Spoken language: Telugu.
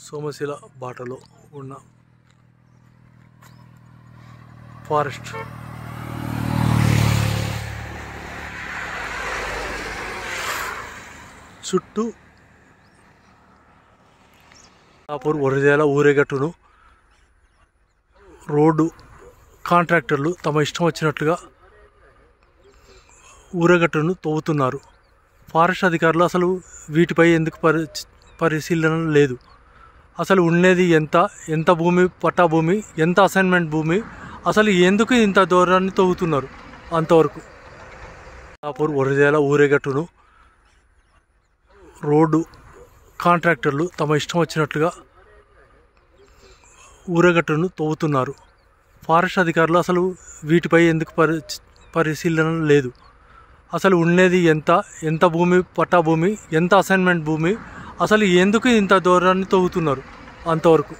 సోమశిల బాటలో ఉన్న ఫారెస్ట్ చుట్టూ వరిజాల ఊరేగట్టును రోడ్డు కాంట్రాక్టర్లు తమ ఇష్టం వచ్చినట్లుగా ఊరేగట్టును తవ్వుతున్నారు. ఫారెస్ట్ అధికారులు అసలు వీటిపై ఎందుకు పరిశీలన లేదు. అసలు ఉండేది ఎంత భూమి, పట్టా భూమి, ఎంత అసైన్మెంట్ భూమి, అసలు ఎందుకు ఇంత దూరాన్ని తవ్వుతున్నారు అంతవరకు. వరిజాల ఊరేగట్టును రోడ్డు కాంట్రాక్టర్లు తమ ఇష్టం వచ్చినట్లుగా ఊరేగట్టును తవ్వుతున్నారు. ఫారెస్ట్ అధికారులు అసలు వీటిపై ఎందుకు పరిశీలన లేదు. అసలు ఉండేది ఎంత భూమి, పట్టా భూమి, ఎంత అసైన్మెంట్ భూమి, అసలు ఎందుకు ఇంత దూరాన్ని తవ్వుతున్నారు అంతవరకు.